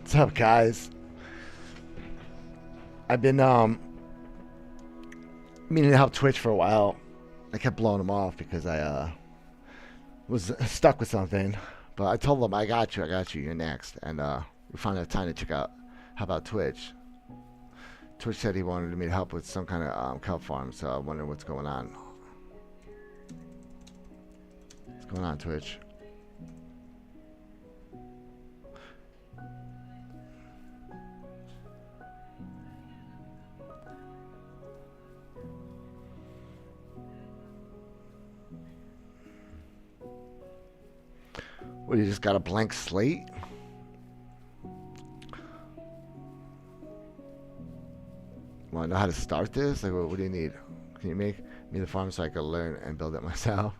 What's up, guys? I've been meaning to help Twitch for a while. I kept blowing them off because I was stuck with something. But I told them, I got you, you're next. And we finally have time to check out how about Twitch. Twitch said he wanted me to help with some kind of kelp farm, so I wonder what's going on. What's going on, Twitch? What, you just got a blank slate? Want to know how to start this? Like, what do you need? Can you make me the farm so I can learn and build it myself?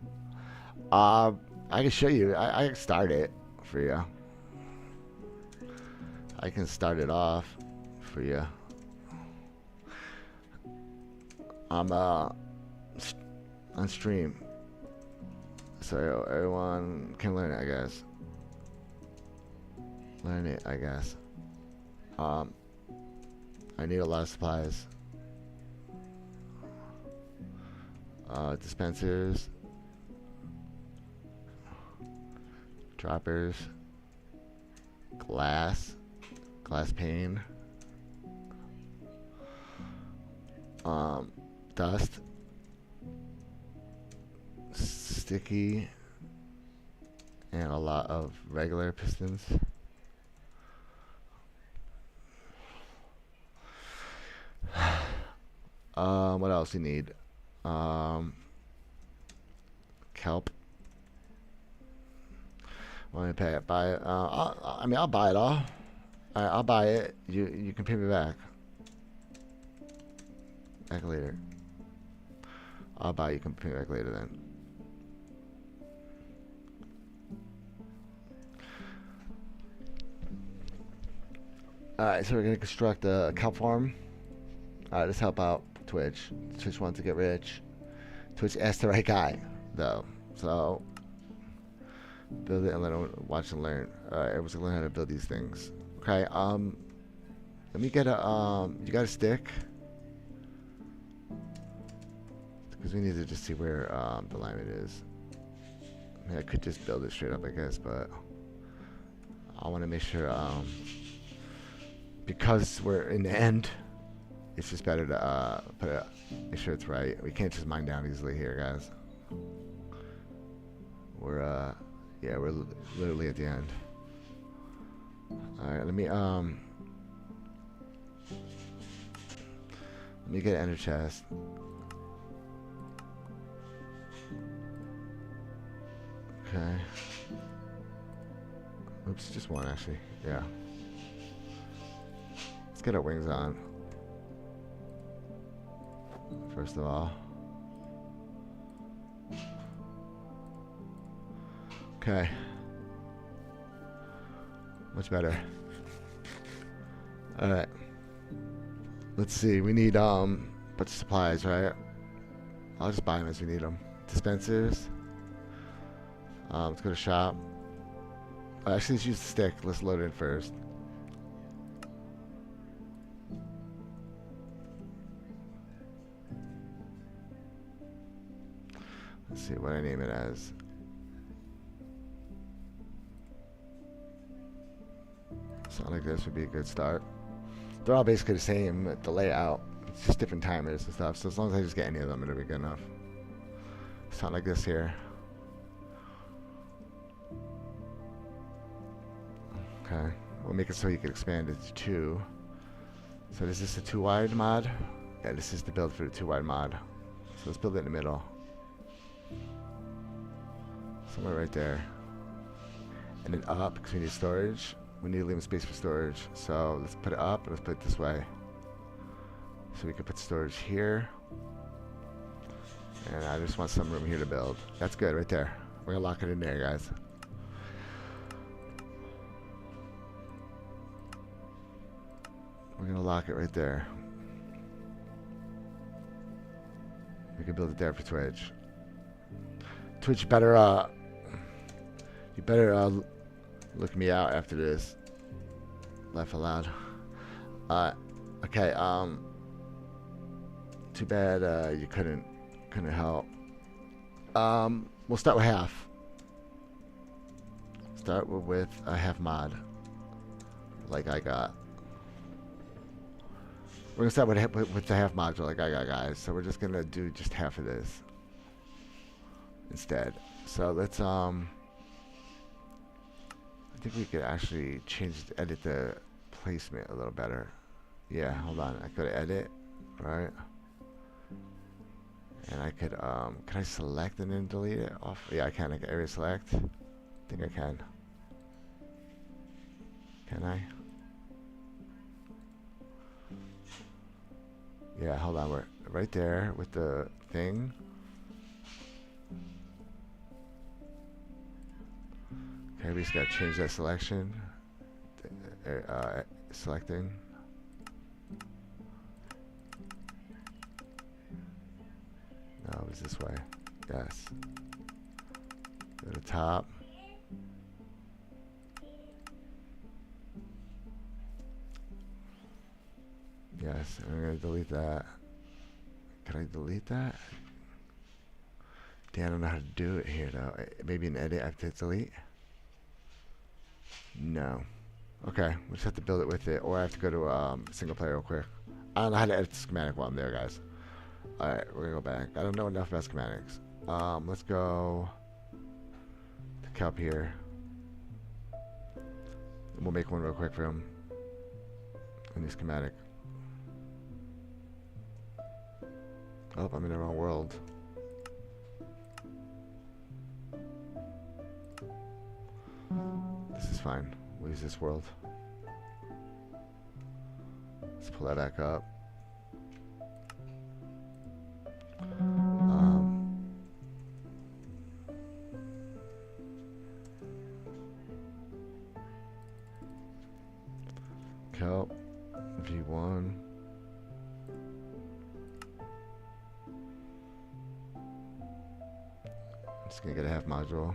I can show you. I can start it for you. I can start it off for you. I'm on stream, so everyone can learn it, I guess. Learn it, I guess. I need a lot of supplies. Dispensers, droppers, glass pane, dust, sticky, and a lot of regular pistons. What else you need? Kelp. Want me to pay it? Buy it? I mean, I'll buy it all. I'll buy it. You can pay me back. Back later. I'll buy it. You can pay me back later then. Alright, so we're gonna construct a kelp farm. Alright, let's help out Twitch. Twitch wants to get rich. Twitch asked the right guy, though. So, build it and let him watch and learn. Alright, everyone's gonna learn how to build these things. Okay, let me get a, you got a stick? Because we need to just see where, the alignment is. I mean, I could just build it straight up, I guess, but I want to make sure, because we're in the end, it's just better to make sure it's right. We can't just mine down easily here, guys. We're yeah, we're literally at the end. All right, let me get an ender chest. Okay. Oops, just one actually. Yeah. Let's get our wings on. First of all. Okay. Much better. Alright. Let's see. We need bunch of supplies, right? I'll just buy them as we need them. Dispensers. Let's go to shop. Actually, let's use the stick. Let's load it in first. Let's see what I name it as. Something like this would be a good start. They're all basically the same, the layout. It's just different timers and stuff. So as long as I just get any of them, it'll be good enough. Something like this here. Okay. We'll make it so you can expand it to 2. So is this a 2 wide mod? Yeah, this is the build for the 2 wide mod. So let's build it in the middle. Somewhere right there. And then up, because we need storage. We need to leave space for storage. So let's put it up, and let's put it this way. So we can put storage here. And I just want some room here to build. That's good right there. We're going to lock it in there, guys. We're going to lock it right there. We can build it there for Twitch. Twitch, you better look me out after this. laugh aloud. Okay. Too bad you couldn't help. We'll start with half. Start with a half mod, like I got. We're gonna start with the half module, like I got, guys. So we're just gonna do just half of this instead. So let's I think we could actually edit the placement a little better. Yeah, hold on. I could edit, right? And I could can I select and then delete it off? Yeah, I can. I can area select. I think I can. Can I? Yeah, hold on. We're right there with the thing. Okay, we just gotta change that selection. Selecting. No, it's this way. Yes. Go to the top. Yes, and I'm gonna delete that. Can I delete that? Damn, I don't know how to do it here though. Maybe in edit I have to hit delete? No. Okay, we just have to build it with it, or I have to go to single player real quick. I don't know how to edit the schematic while I'm there, guys. Alright, we're gonna go back. I don't know enough about schematics. Let's go to Kelp here. And we'll make one real quick for him. In the schematic. Oh, I'm in the wrong world. This is fine. We'll use this world. Let's pull that back up. Kelp V1. I'm just gonna get a half module.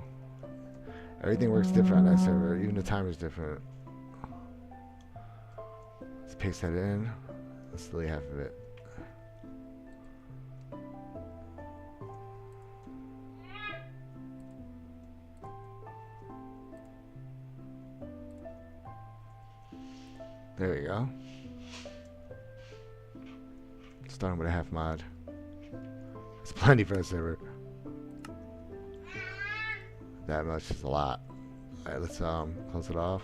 Everything works different on that server, even the timer's different. Let's paste that in. Let's delete half of it. There we go. Starting with a half mod. It's plenty for a server. That much is a lot. Alright, let's close it off.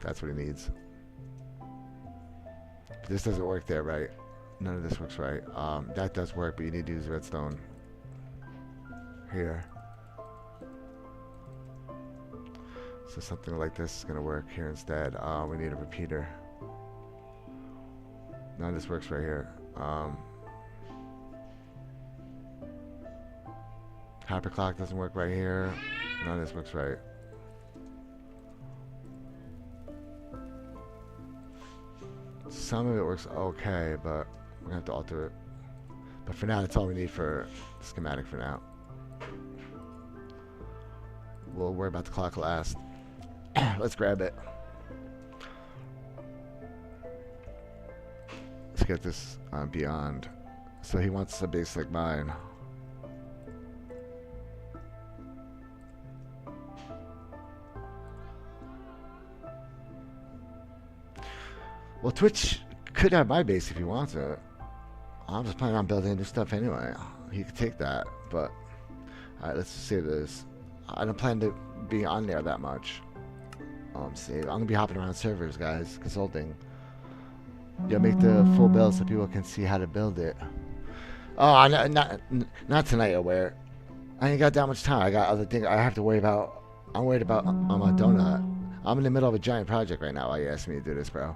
That's what he needs. But this doesn't work there, right? None of this works right. That does work, but you need to use redstone here. So something like this is gonna work here instead. We need a repeater. None of this works right here. Hyperclock doesn't work right here. None of this works right. Some of it works okay, but we're gonna have to alter it. But for now, that's all we need for the schematic for now. We'll worry about the clock last. Let's grab it. Let's get this beyond. So he wants a base like mine. Well, Twitch could have my base if he wants it. I'm just planning on building new stuff anyway. He could take that, but alright, let's save this. I don't plan to be on there that much. Save. I'm gonna be hopping around servers, guys, consulting. Yeah, make the full build so people can see how to build it. Oh, not tonight, Aware. I ain't got that much time. I got other things I have to worry about. I'm worried about my donut. I'm in the middle of a giant project right now while you ask me to do this, bro.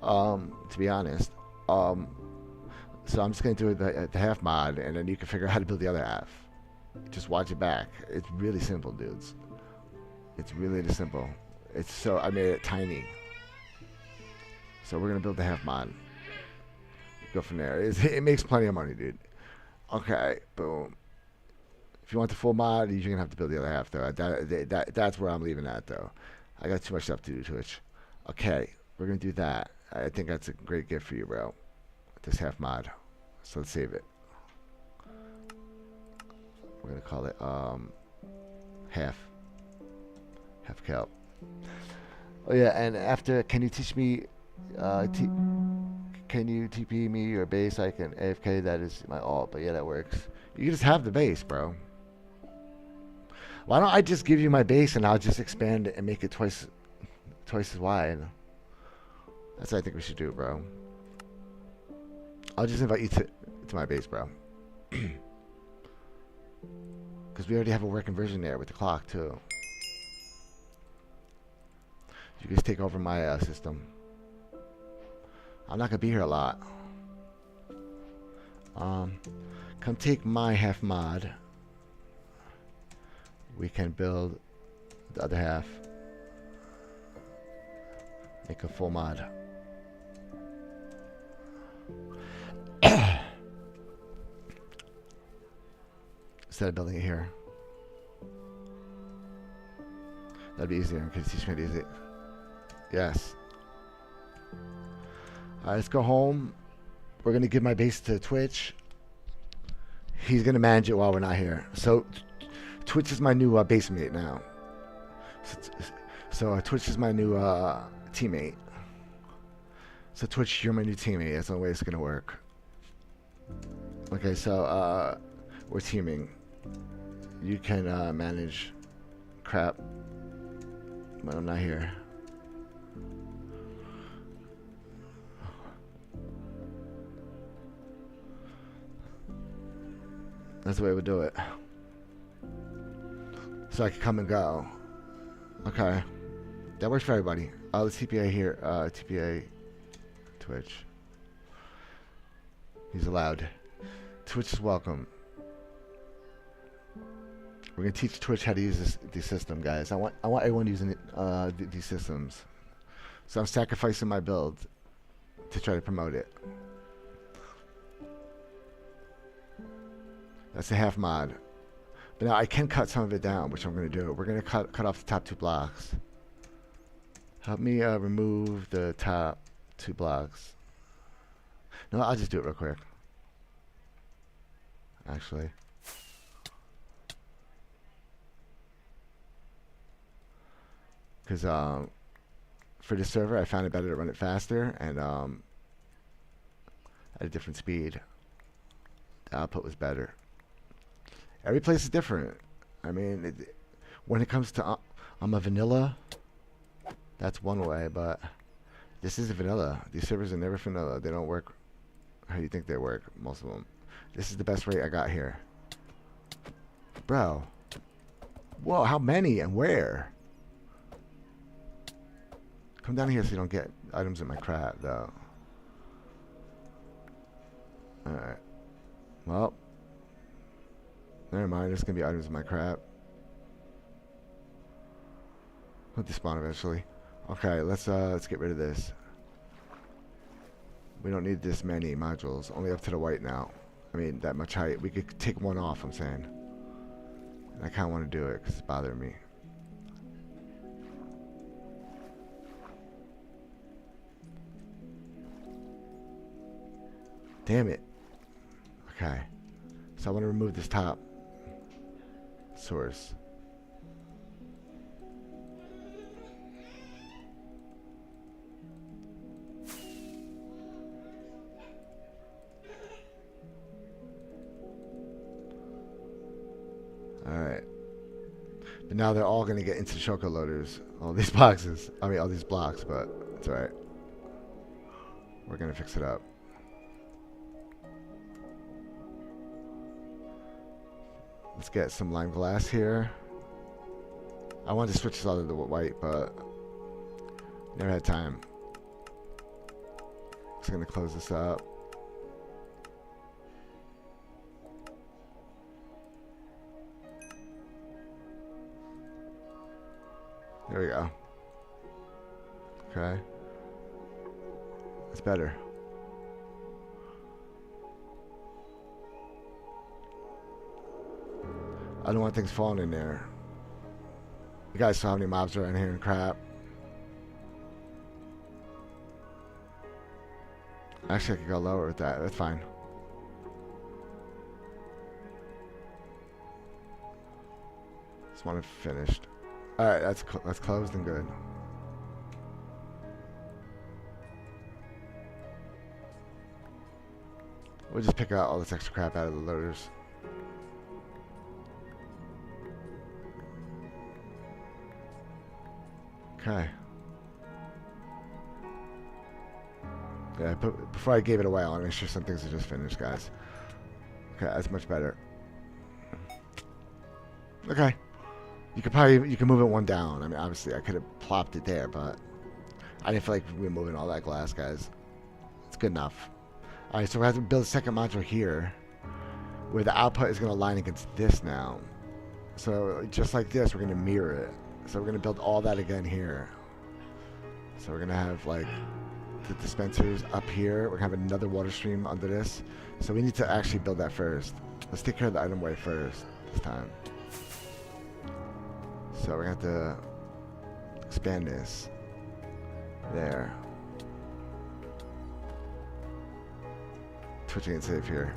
To be honest. So I'm just gonna do the half mod, and then you can figure out how to build the other half. Just watch it back. It's really simple, dudes. It's really simple. It's so I made it tiny. So we're gonna build the half mod. Go from there. It makes plenty of money, dude. Okay, boom. If you want the full mod, you're gonna have to build the other half, though. That's where I'm leaving that, though. I got too much stuff to do, Twitch. Okay, we're gonna do that. I think that's a great gift for you, bro. This half mod. So let's save it. We're gonna call it half kelp. Oh yeah, and after, can you teach me? Can you TP me your base? I can AFK. That is my alt, but yeah, that works. You can just have the base, bro. Why don't I just give you my base and I'll just expand it and make it twice as wide? That's what I think we should do, bro. I'll just invite you to my base, bro. Because we already have a working version there with the clock, too. You guys take over my system. I'm not going to be here a lot. Come take my half mod. We can build the other half. Make a full mod. Instead of building it here. That'd be easier. Can you teach me to use it? Yes. Alright, let's go home. We're going to give my base to Twitch. He's going to manage it while we're not here. So, Twitch is my new base mate now. So Twitch is my new teammate. So, Twitch, you're my new teammate. That's the only way it's going to work. Okay, so, we're teaming. You can manage crap when I'm not here. That's the way we do it. So I can come and go. Okay. That works for everybody. The TPA here. TPA Twitch. He's allowed. Twitch is welcome. We're gonna teach Twitch how to use this system, guys. I want everyone using these systems. So I'm sacrificing my build to try to promote it. That's a half mod. But now I can cut some of it down, which I'm going to do. We're going to cut off the top 2 blocks. Help me remove the top 2 blocks. No, I'll just do it real quick. Actually. Because for this server, I found it better to run it faster and at a different speed. The output was better. Every place is different. I mean, when it comes to I'm a vanilla, that's one way, but this is a vanilla. These servers are never vanilla. They don't work how you think they work, most of them. This is the best rate I got here. Bro. Whoa, how many and where? Come down here so you don't get items in my crap, though. Alright. Well. Never mind, there's gonna be items in my crap. I'll despawn eventually. Okay, let's get rid of this. We don't need this many modules. Only up to the white now. I mean, that much height. We could take one off, I'm saying. And I kinda wanna do it because it's bothering me. Damn it. Okay. So I want to remove this top source. Alright. But now they're all going to get into choco loaders. All these boxes. I mean, all these blocks, but it's alright. We're going to fix it up. Let's get some lime glass here. I wanted to switch this all to the white, but never had time. Just gonna close this up. There we go. Okay. It's better. I don't want things falling in there. You guys saw how many mobs are in here and crap. Actually, I could go lower with that. That's fine. Just want it finished. All right, that's closed and good. We'll just pick out all this extra crap out of the loaders. Okay. Yeah, but before I gave it away, I want to make sure some things are just finished, guys. Okay, that's much better. Okay. You can move it one down. I mean, obviously, I could have plopped it there, but I didn't feel like we were moving all that glass, guys. It's good enough. All right, so we have to build a second module here, where the output is going to line against this now. So just like this, we're going to mirror it. So we're going to build all that again here. So we're going to have like the dispensers up here. We're going to have another water stream under this. So we need to actually build that first. Let's take care of the item way first this time. So we're going to have to expand this. There. Twitch ain't safe here.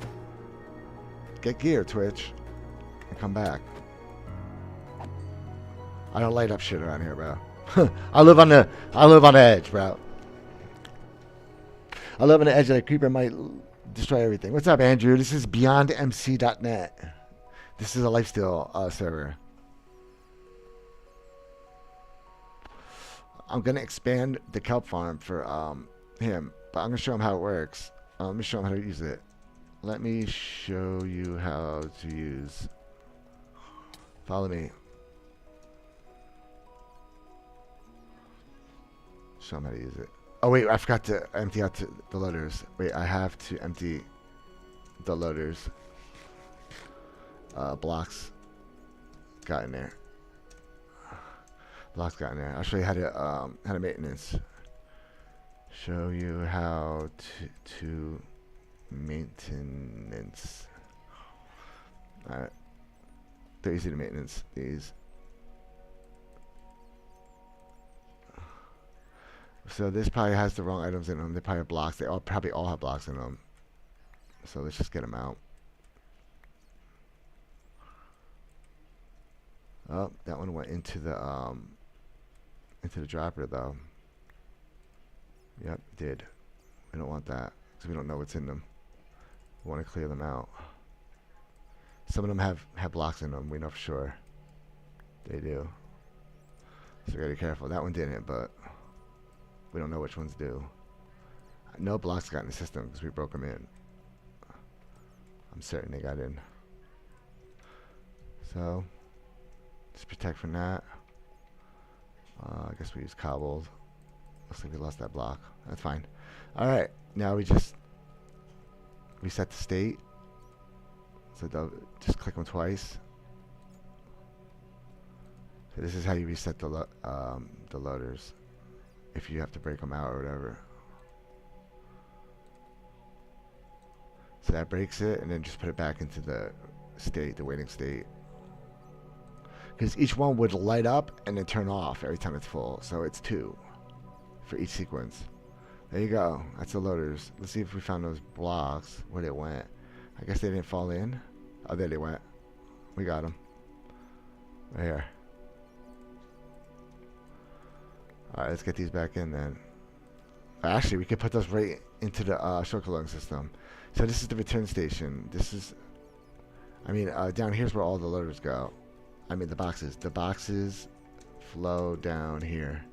Get gear, Twitch. And come back. I don't light up shit around here, bro. I live on the edge, bro. I live on the edge of the creeper might destroy everything. What's up, Andrew? This is BeyondMC.net. This is a lifestyle server. I'm gonna expand the kelp farm for him, but I'm gonna show him how it works. Let me show him how to use it. Let me show you how to use. Follow me. Show him how to use it. Oh wait, I forgot to empty out the loaders. Wait, I have to empty the loaders. Blocks got in there. Blocks got in there. I'll show you how to maintenance. Show you how to maintenance. Alright. They're easy to maintenance, these. So this probably has the wrong items in them. They probably have blocks. They probably all have blocks in them. So let's just get them out. Oh, that one went into the dropper though. Yep, it did. We don't want that because we don't know what's in them. We want to clear them out. Some of them have blocks in them. We know for sure. They do. So we gotta be careful. That one didn't, but we don't know which ones do. No blocks got in the system because we broke them in. I'm certain they got in. So, just protect from that. I guess we use cobbled. Looks like we lost that block. That's fine. Alright, now we just reset the state. So just click them twice. So this is how you reset the loaders. If you have to break them out or whatever. So that breaks it, and then just put it back into the state, the waiting state. Because each one would light up and then turn off every time it's full. So it's 2 for each sequence. There you go. That's the loaders. Let's see if we found those blocks, where they went. I guess they didn't fall in. Oh, there they went. We got them. Right here. Alright, let's get these back in then. Actually, we could put those right into the short loading system. So this is the return station. This is, I mean, down here's where all the loaders go. I mean, the boxes. The boxes flow down here.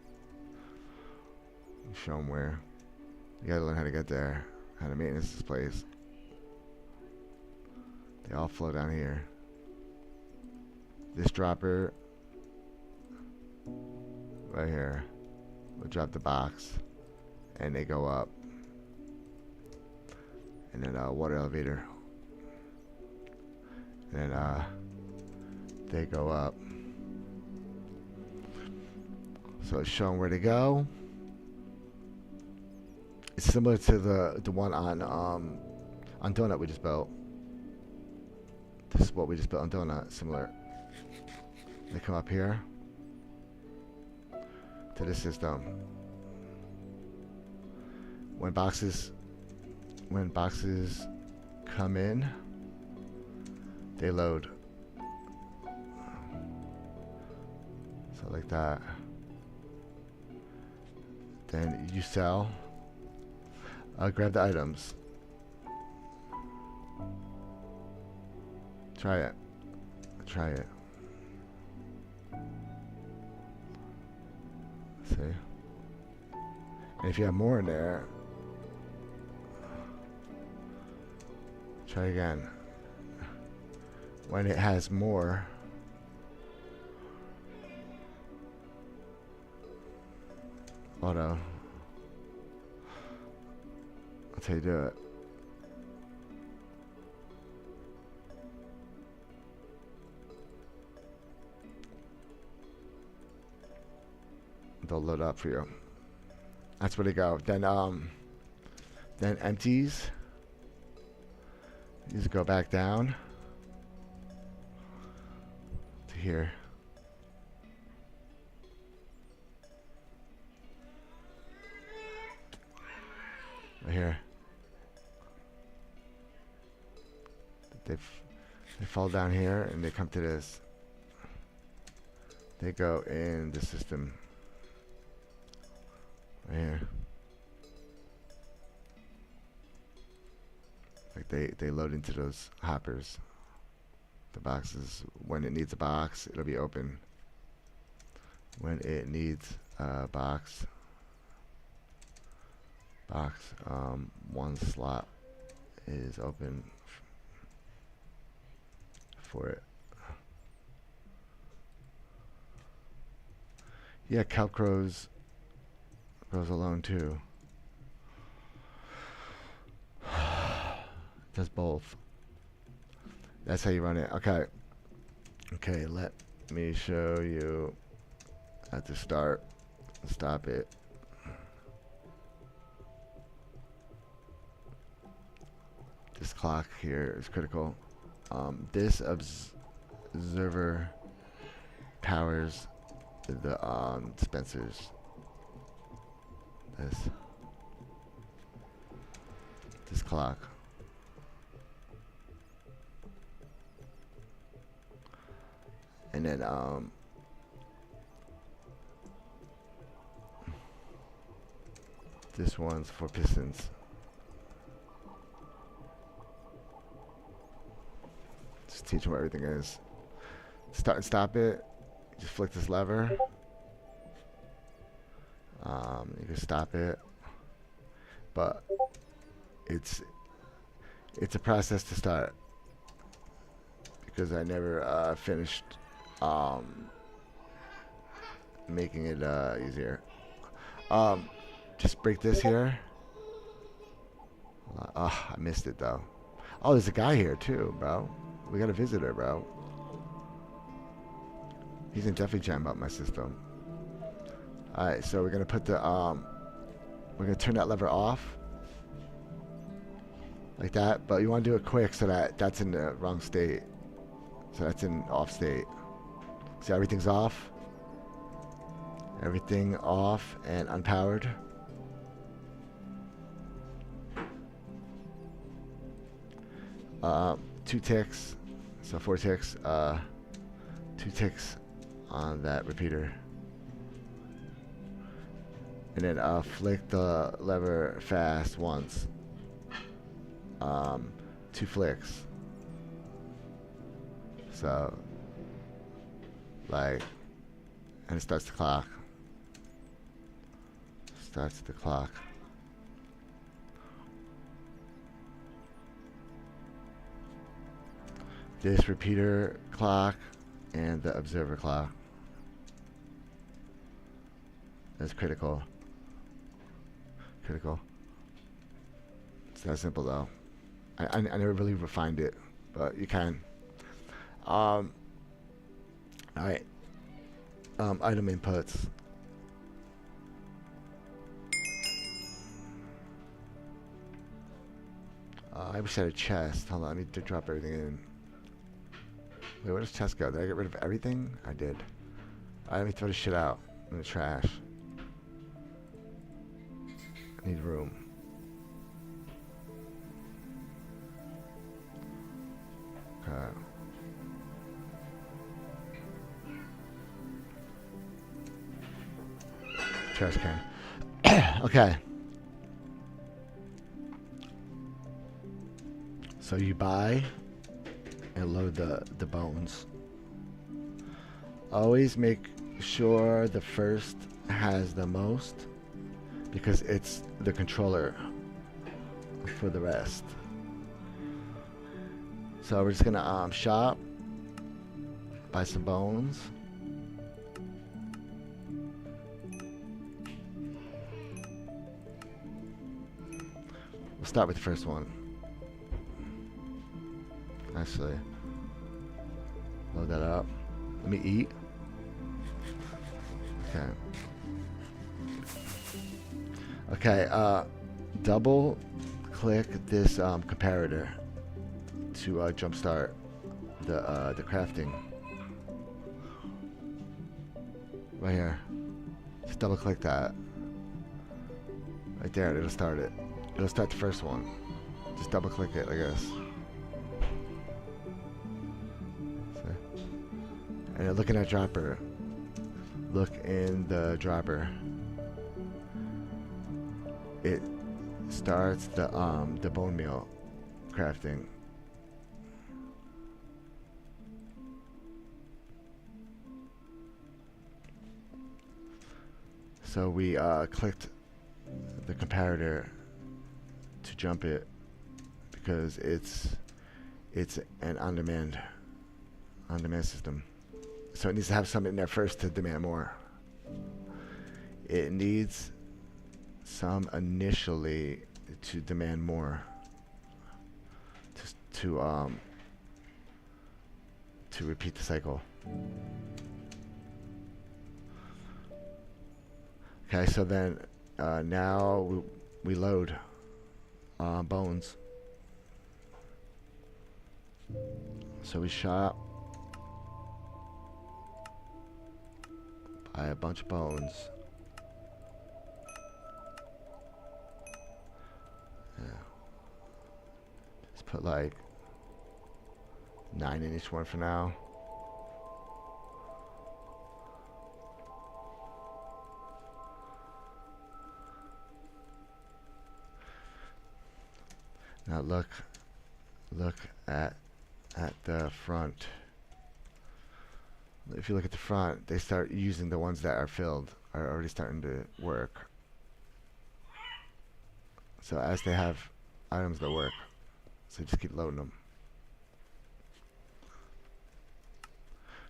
Show them where. You gotta learn how to get there. How to maintenance this place. They all flow down here. This dropper right here will drop the box, and they go up. And then water elevator. And then they go up. So it's showing where to go. It's similar to the one on Donut we just built. This is what we just built on Donut. Similar. They come up here to the system. When boxes when boxes come in, they load. So like that. Then you sell. Grab the items. Try it. Try it. See? And if you have more in there, try again. When it has more, auto. That's how you do it. They'll load up for you. That's where they go. Then empties. You just go back down to here. Right here. They fall down here and they come to this. They go in the system. Right here. Like they load into those hoppers. The boxes, when it needs a box, it'll be open. When it needs a box, one slot is open for it. Yeah, kelp grows alone too. Does both. That's how you run it. Okay. Okay, let me show you at the start. Stop it. This clock here is critical. This observer powers the dispensers. This clock. And then this one's for pistons. Just teach them what everything is. Start and stop it. Just flick this lever. You can stop it, but it's a process to start because I never finished making it easier. Just break this here. I missed it though. Oh, there's a guy here too, bro. We got a visitor, bro. He's gonna definitely jam up my system. Alright, so we're gonna put the we're gonna turn that lever off. Like that, but you wanna do it quick so that that's in the wrong state. So that's in off state. See, everything's off. Everything off and unpowered. Two ticks. So 4 ticks. 2 ticks on that repeater. And then flick the lever fast once. 2 flicks. So, like, and it starts the clock. Starts the clock. This repeater clock and the observer clock. That's critical. Critical. It's that simple though. I never really refined it, but you can. Alright. Item inputs. I wish I had a chest. Hold on, I need to drop everything in. Wait, where does chest go? Did I get rid of everything? I did. Let me throw this shit out in the trash. I need room. Okay. Trash can. Okay. So you buy and load the bones. Always make sure the first has the most because it's the controller for the rest. So we're just gonna shop, buy some bones. We'll start with the first one. Actually, load that up. Let me eat. Okay. Okay, double click this comparator to jumpstart the crafting. Right here. Just double click that. Right there, it'll start it. It'll start the first one. Just double click it, I guess. See? And you're looking at dropper. Look in the dropper. It starts the bone meal crafting. So we clicked the comparator to jump it because it's an on-demand system. So it needs to have something in there first to demand more. It needs some initially to demand more to repeat the cycle. Okay, so then now we load bones. So we shop, buy a bunch of bones. Yeah. Just put like 9 in each one for now. Now look at the front. If you look at the front, they start using the ones that are filled, are already starting to work. So as they have items that work, so just keep loading them.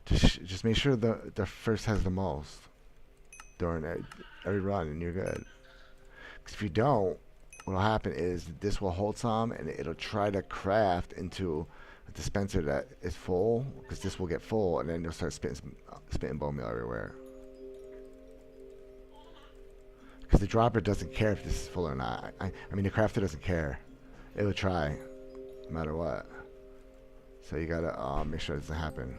Just make sure the first has the most during every run, and you're good. Because if you don't, what will happen is this will hold some, and it'll try to craft into a dispenser that is full, because this will get full, and then you'll start spitting bone meal everywhere. Because the dropper doesn't care if this is full or not. I mean, the crafter doesn't care. It'll try, no matter what. So you gotta make sure it doesn't happen.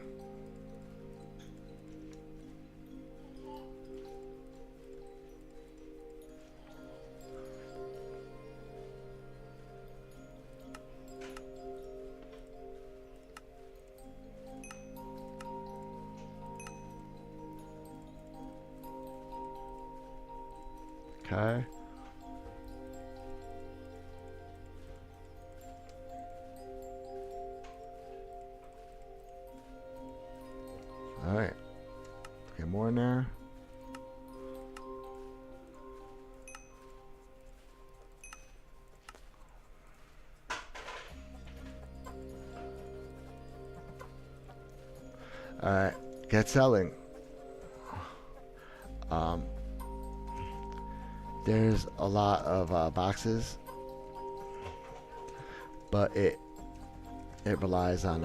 Okay. All right. Get more in there. All right. Get selling. There's a lot of boxes, but it relies on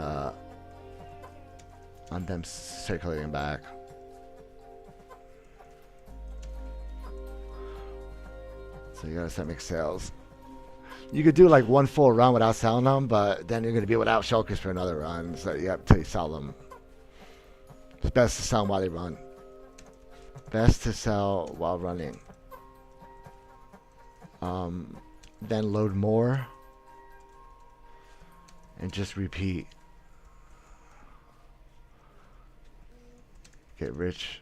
them circulating back. So you gotta start making sales. You could do like one full run without selling them, but then you're gonna be without shulkers for another run. So you have to sell them. It's best to sell them while they run. Best to sell while running. Then load more and just repeat. Get rich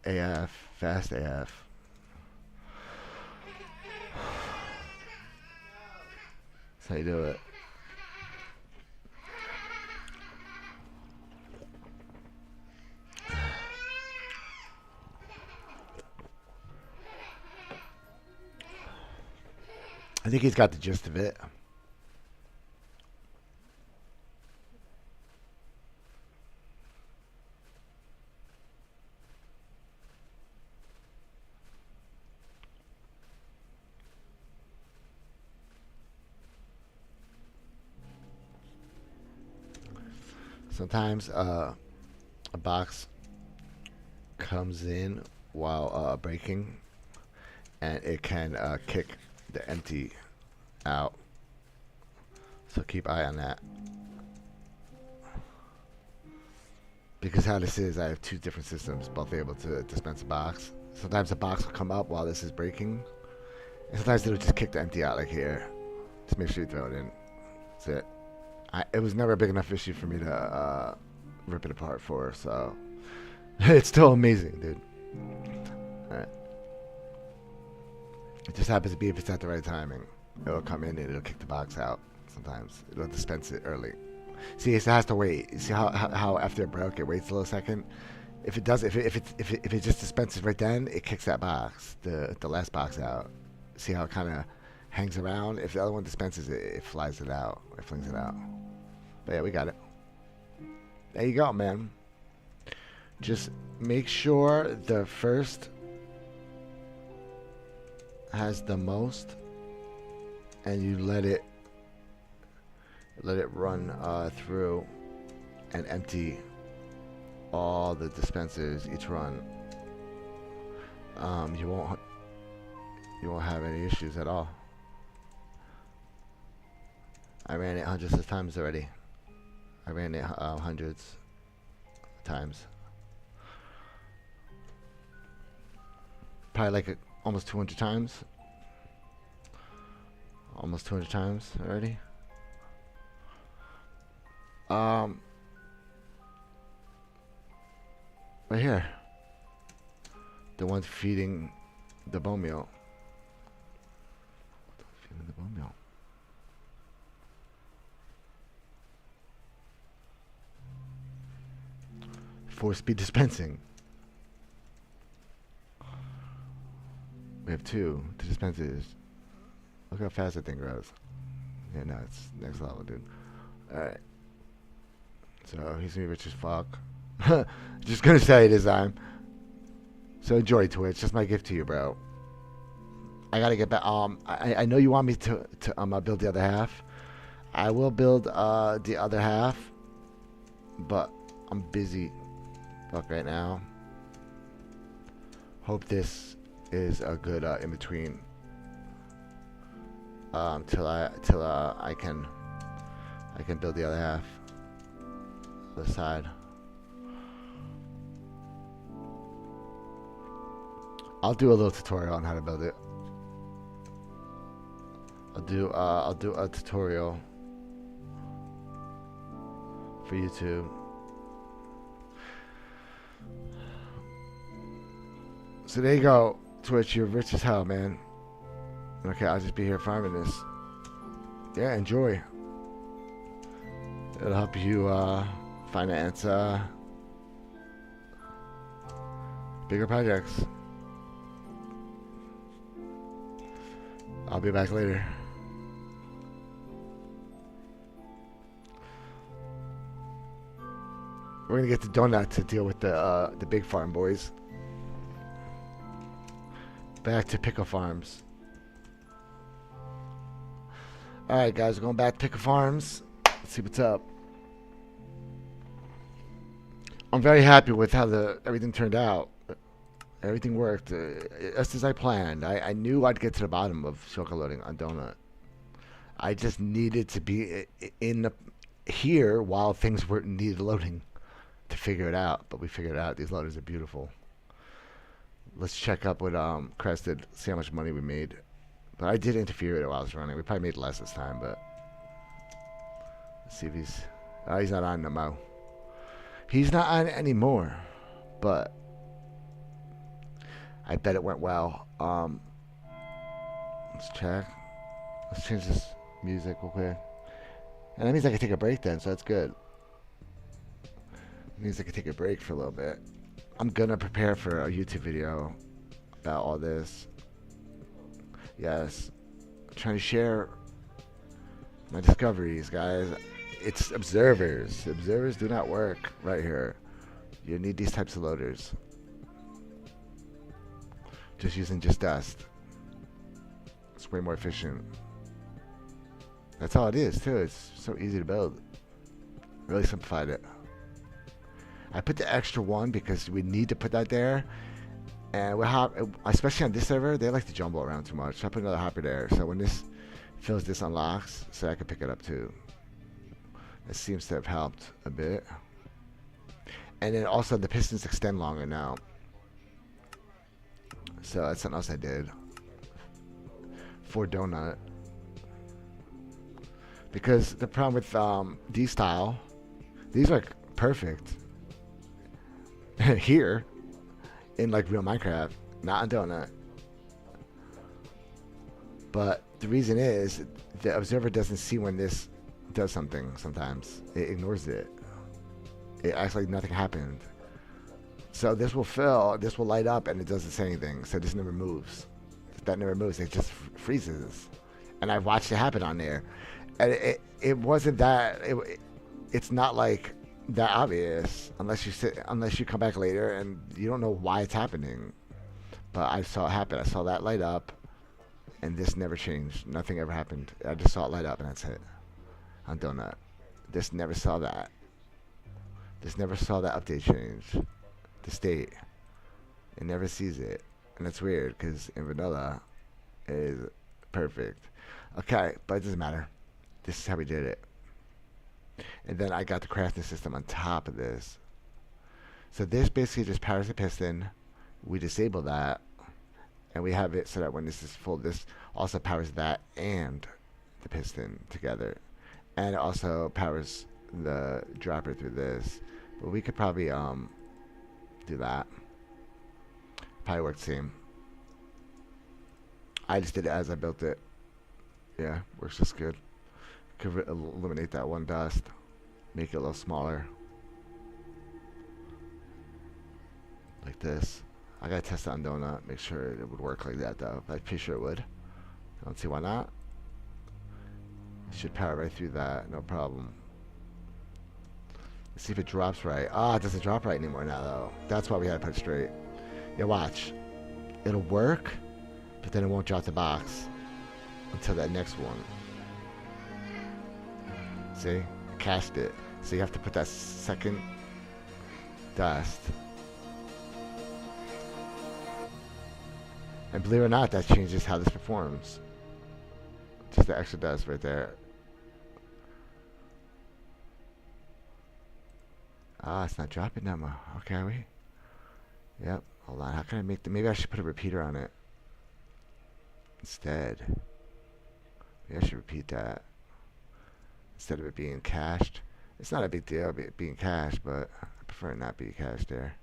AF, fast AF. That's how you do it. I think he's got the gist of it. Sometimes a box comes in while breaking, and it can kick the empty out. So keep eye on that. Because how this is, I have two different systems, both able to dispense a box. Sometimes a box will come up while this is breaking, and sometimes it'll just kick the empty out like here. Just make sure you throw it in. That's it. It was never a big enough issue for me to rip it apart for, so it's still amazing, dude. Alright. It just happens to be if it's at the right timing. It'll come in and it'll kick the box out. Sometimes it'll dispense it early. See, it has to wait. You see how after it broke, it waits a little second. If it does, if it just dispenses right then, it kicks that box, the last box out. See how it kind of hangs around. If the other one dispenses it, it flies it out. It flings it out. But yeah, we got it. There you go, man. Just make sure the first has the most, and you let it run through and empty all the dispensers each run. You won't have any issues at all. I ran it hundreds of times already. I ran it hundreds of times. Probably like almost 200 times. Almost 200 times already. Right here. The one feeding the bone meal. Feeding the bone meal. Four-speed dispensing. We have two dispensers. Look how fast that thing grows. Yeah, no, it's next level, dude. Alright. So, he's gonna be rich as fuck. Just gonna say it this time. So, enjoy Twitch. That's my gift to you, bro. I gotta get back. I know you want me to build the other half. I will build the other half. But, I'm busy. Fuck right now. Hope this is a good in between. Till I can build the other half. The side. I'll do a little tutorial on how to build it. I'll do a tutorial for YouTube. So there you go, Twitch. You're rich as hell, man. Okay, I'll just be here farming this. Yeah, enjoy. It'll help you finance bigger projects. I'll be back later. We're gonna get the donut to deal with the big farm boys. Back to Pickle Farms. Alright guys, we're going back to Pickle Farms. Let's see what's up. I'm very happy with how everything turned out. Everything worked just as I planned. I knew I'd get to the bottom of shulker loading on Donut. I just needed to be here while things needed loading to figure it out. But we figured it out. These loaders are beautiful. Let's check up with Crested, see how much money we made. But I did interfere with it while I was running. We probably made less this time, but let's see if he's not on no more. He's not on anymore. but I bet it went well. Let's check. Let's change this music real quick. And that means I can take a break then, so that's good. It means I can take a break for a little bit. I'm gonna prepare for a YouTube video about all this. Yes. I'm trying to share my discoveries, guys. It's observers. Observers do not work right here. You need these types of loaders. Just using just dust. It's way more efficient. That's all it is, too. It's so easy to build. Really simplified it. I put the extra one because we need to put that there. And we especially on this server, they like to jumble around too much. So I put another hopper there. So when this fills, this unlocks, so I can pick it up too. It seems to have helped a bit. And then also the pistons extend longer now. So that's something else I did. For donut. Because the problem with these style, these are perfect. Here, in like real Minecraft, not on donut. But the reason is, the observer doesn't see when this does something sometimes. It ignores it. It acts like nothing happened. So this will fill, this will light up, and it doesn't say anything. So this never moves. That never moves. It just freezes. And I've watched it happen on there. And it wasn't that, it's not like that obvious unless you come back later and you don't know why it's happening. But I saw it happen. I saw that light up, and this never changed. Nothing ever happened. I just saw it light up, and that's it. On donut, this never saw that. This never saw that update change. The state, it never sees it, and that's weird because in vanilla, it is perfect. Okay, but it doesn't matter. This is how we did it. And then I got the crafting system on top of this. So this basically just powers the piston. We disable that, and we have it so that when this is full, this also powers that and the piston together. And it also powers the dropper through this. But we could probably do that. Probably worked the same. I just did it as I built it. Yeah, works just good. Could eliminate that one dust. Make it a little smaller. Like this. I gotta test it on donut. Make sure it would work like that though. But I'm pretty sure it would. I don't see why not. It should power right through that. No problem. Let's see if it drops right. Ah, it doesn't drop right anymore now though. That's why we had to put it straight. Yeah, watch. It'll work, but then it won't drop the box until that next one. See? Cached it. So you have to put that second dust. And believe it or not, that changes how this performs. Just the extra dust right there. Ah, it's not dropping no more. Okay, we. Yep. Hold on. How can I make the? Maybe I should put a repeater on it instead. Maybe I should repeat that instead of it being cached. It's not a big deal being cached, but I prefer it not be cached there.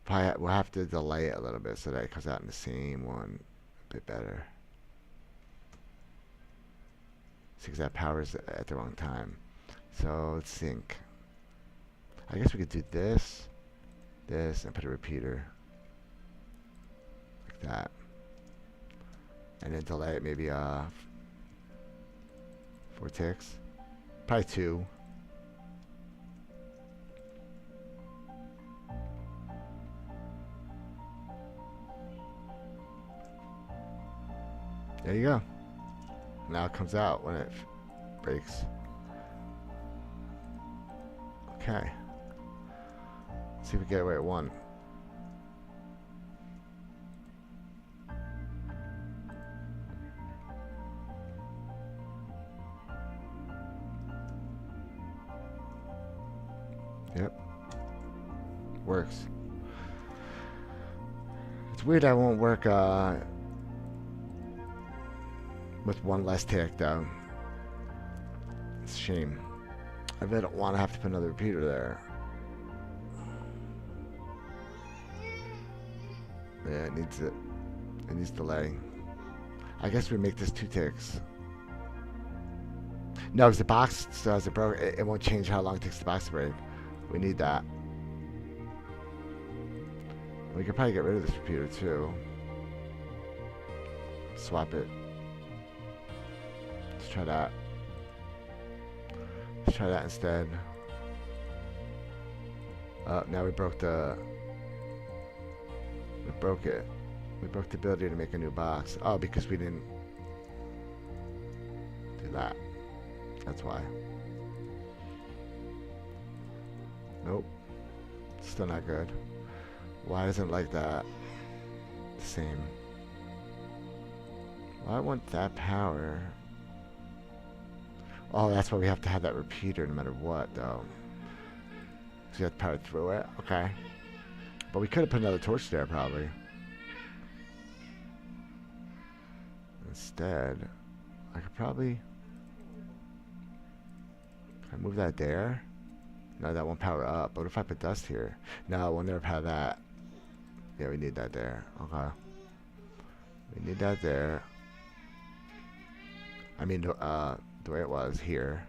Probably we'll have to delay it a little bit so that it comes out in the same one a bit better. See, because that powers at the wrong time. So let's sync. I guess we could do this, and put a repeater like that, and then delay it maybe 4 ticks, probably 2. There you go. Now it comes out when it breaks. Okay. See if we get away at 1. Yep. Works. It's weird I won't work with 1 less tick though. It's a shame. I really don't want to have to put another repeater there. Yeah, it needs it. It needs delay. I guess we make this 2 ticks. No, because the box still has it broke. It won't change how long it takes the box to break. We need that. We could probably get rid of this repeater too. Swap it. Let's try that. Let's try that instead. Now we broke the... We broke it. We broke the ability to make a new box. Oh, because we didn't do that. That's why. Nope. Still not good. Why isn't it like that? Same. Well, I want that power. Oh, that's why we have to have that repeater no matter what, though. So you have to power through it? Okay. But we could have put another torch there, probably. Instead, I could probably... Can I move that there? No, that won't power up. But what if I put dust here? No, we'll never power that. Yeah, we need that there. Okay. We need that there. I mean, the way it was here.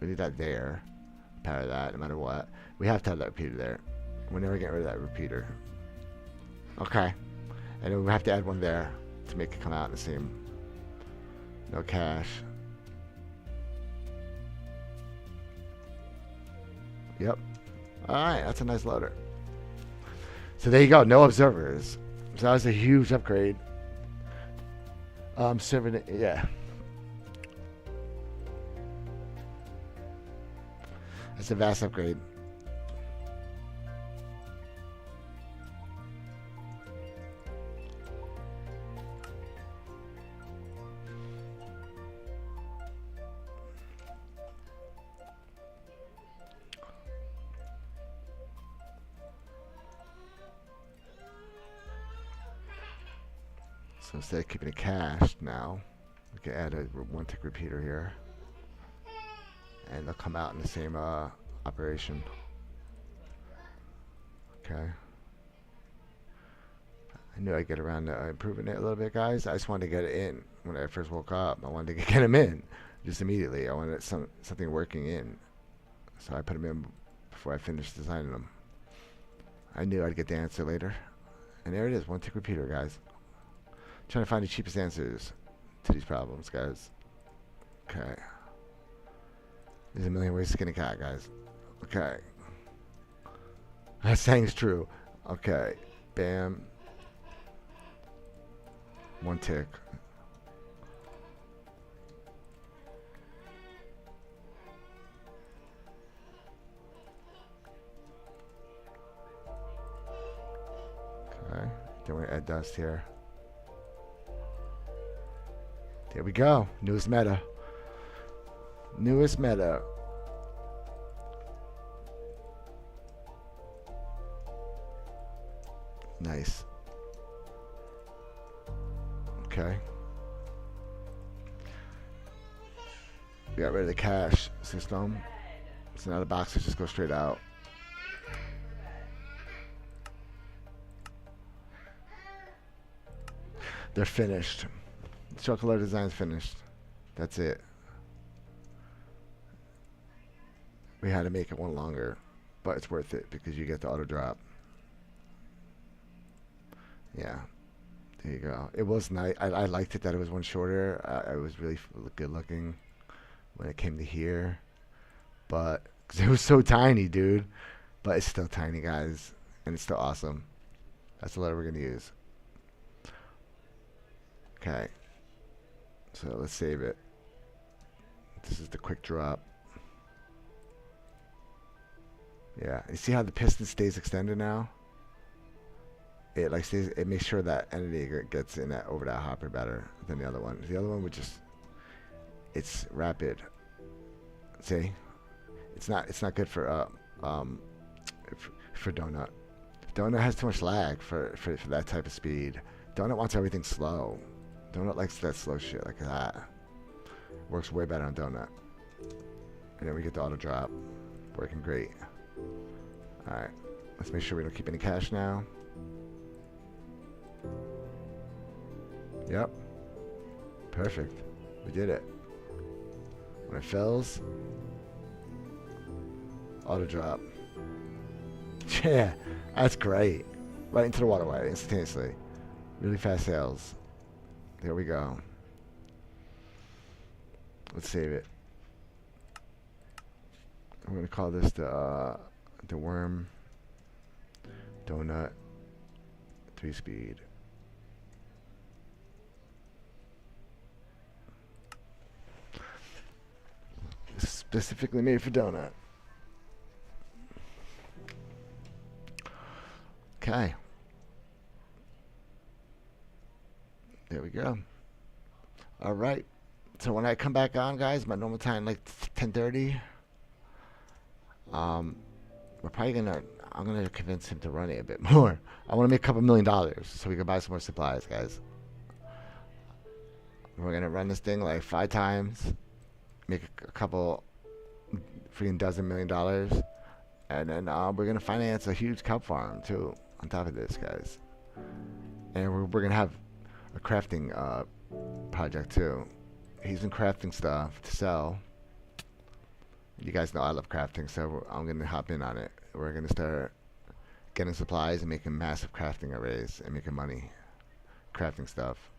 We need that there. Power that, no matter what. We have to have that repeater there. We're never getting rid of that repeater. Okay. And then we have to add one there to make it come out in the same. No cache. Yep. Alright, that's a nice loader. So there you go, no observers. So that was a huge upgrade. Serving it, yeah. That's a vast upgrade. So instead of keeping it cached now, we can add a 1-tick repeater here. And they'll come out in the same operation. Okay. I knew I'd get around to improving it a little bit, guys. I just wanted to get it in when I first woke up. I wanted to get them in just immediately. I wanted something working in. So I put them in before I finished designing them. I knew I'd get the answer later. And there it is, 1-tick repeater, guys. Trying to find the cheapest answers to these problems, guys. Okay. There's a million ways to skin a cat, guys. Okay. That saying's true. Okay. Bam. 1 tick. Okay. Then we add dust here. There we go. Newest meta. Newest meta. Nice. Okay. We got rid of the cache system. So now the boxes just go straight out. They're finished. Chocolate design's finished. That's it. We had to make it one longer, but it's worth it because you get the auto drop. Yeah, there you go. It was nice. I liked it that it was one shorter. It was really good looking when it came to here, but cause it was so tiny, dude. But it's still tiny, guys, and it's still awesome. That's the letter we're gonna use. Okay. So let's save it. This is the quick drop. Yeah, you see how the piston stays extended now? It like stays. It makes sure that entity gets in that over that hopper better than the other one. The other one would just. It's rapid. See, it's not good for Donut. Donut has too much lag for that type of speed. Donut wants everything slow. Donut likes that slow shit like that. Works way better on Donut. And then we get the auto drop. Working great. Alright. Let's make sure we don't keep any cache now. Yep. Perfect. We did it. When it fills, auto drop. Yeah, that's great. Right into the waterway instantaneously. Really fast sales. There we go. Let's save it. I'm gonna call this the worm donut 3-speed. Specifically made for donut. Okay. There we go. All right. So when I come back on, guys, my normal time like 10:30. We're probably gonna. I'm gonna convince him to run it a bit more. I want to make a couple $1,000,000 so we can buy some more supplies, guys. We're gonna run this thing like 5 times, make a couple freaking dozen $1,000,000, and then we're gonna finance a huge cow farm too. On top of this, guys, and we're gonna have a crafting project too. He's been crafting stuff to sell. You guys know I love crafting, so I'm gonna hop in on it. We're gonna start getting supplies and making massive crafting arrays and making money crafting stuff.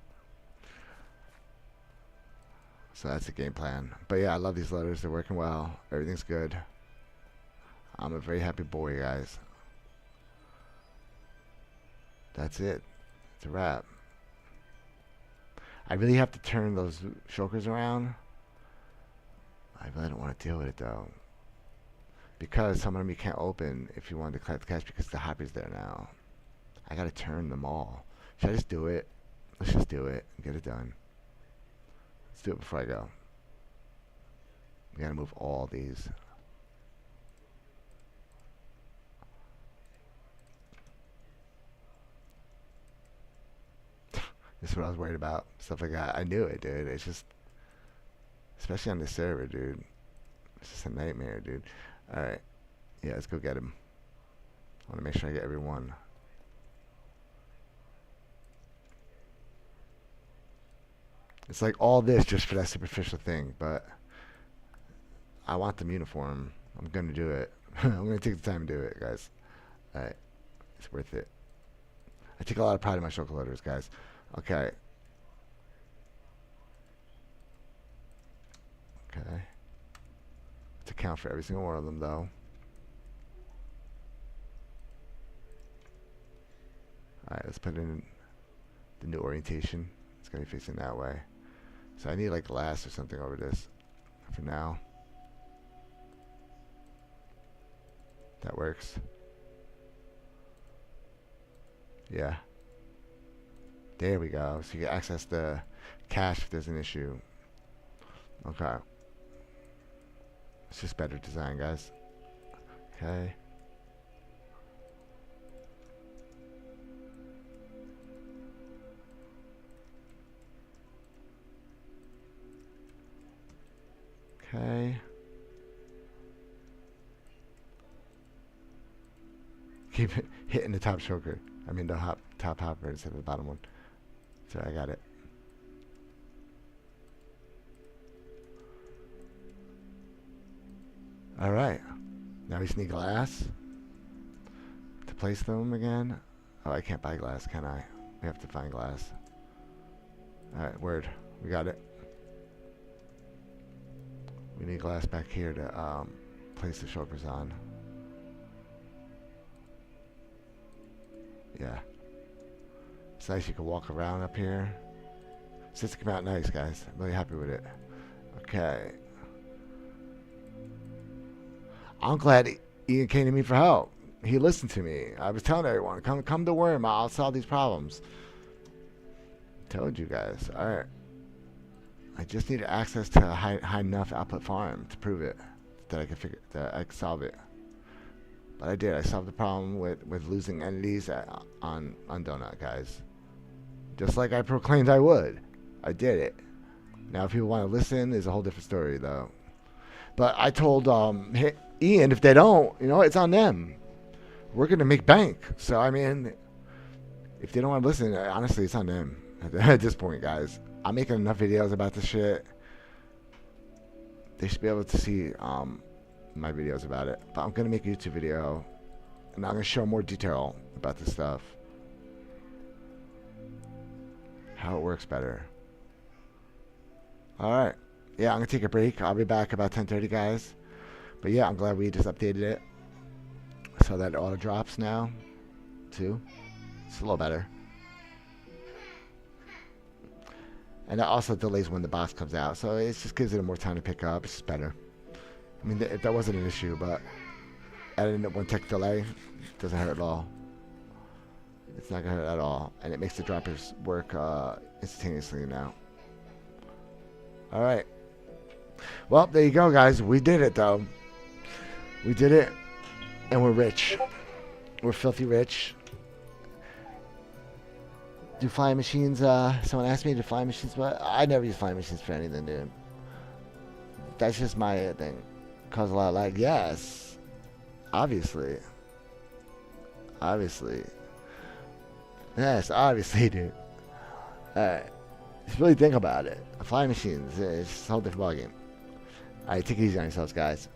So that's the game plan. But yeah, I love these letters. They're working well. Everything's good. I'm a very happy boy, guys. That's it. It's a wrap. I really have to turn those shulkers around. I really don't want to deal with it though, because some of them you can't open if you want to collect the cash because the hopper's there now. I gotta turn them all. Should I just do it? Let's just do it and get it done. Let's do it before I go. We gotta move all these. This is what I was worried about. Stuff like that. I knew it, dude. It's just, especially on the server, dude. It's just a nightmare, dude. Alright. Yeah, let's go get him. I want to make sure I get everyone. It's like all this just for that superficial thing, but I want them uniform. I'm going to do it. I'm going to take the time to do it, guys. Alright. It's worth it. I take a lot of pride in my shulker loaders, guys. Okay. Okay. To count for every single one of them, though. Alright, let's put in the new orientation. It's going to be facing that way. So I need like glass or something over this for now. That works. Yeah. There we go. So you can access the cache if there's an issue. Okay. It's just better design, guys. Okay. Okay. Keep hitting the top choker. I mean the top hopper instead of the bottom one. So I got it. Alright. Now we just need glass to place them again. Oh, I can't buy glass, can I? We have to find glass. Alright, word. We got it. We need glass back here to place the shulkers on. Yeah. It's nice you can walk around up here. It's just come out nice, guys. I'm really happy with it. Okay. I'm glad Ian came to me for help. He listened to me. I was telling everyone, come to Worm. I'll solve these problems. Told you guys. All right. I just need access to a high enough output farm to prove it, that I can solve it. But I did. I solved the problem with losing entities on Donut, guys. Just like I proclaimed I would. I did it. Now, if people want to listen, is a whole different story, though. But I told Ian, if they don't, it's on them. We're going to make bank. So, I mean, If they don't want to listen, honestly, it's on them at this point, guys. I'm making enough videos about this shit. They should be able to see my videos about it. But I'm gonna make a YouTube video, and I'm gonna show more detail about this stuff, how it works better. All right, yeah, I'm gonna take a break. I'll be back about 10:30, guys. But yeah, I'm glad we just updated it so that it auto drops now too. It's a little better. And that also delays when the box comes out, so it just gives it more time to pick up. It's just better. I mean, that wasn't an issue, but adding that 1 tick delay doesn't hurt at all. It's not gonna hurt at all, and it makes the droppers work instantaneously now. All right. Well, there you go, guys. We did it, though. We did it, and we're rich. We're filthy rich. Do flying machines, someone asked me to flying machines, but I never use flying machines for anything, dude. That's just my thing. Cause a lot of lag. Yes. Obviously. Obviously. Yes, obviously, dude. Alright. Just really think about it. Flying machines, it's a whole different ballgame. Alright, take it easy on yourselves, guys.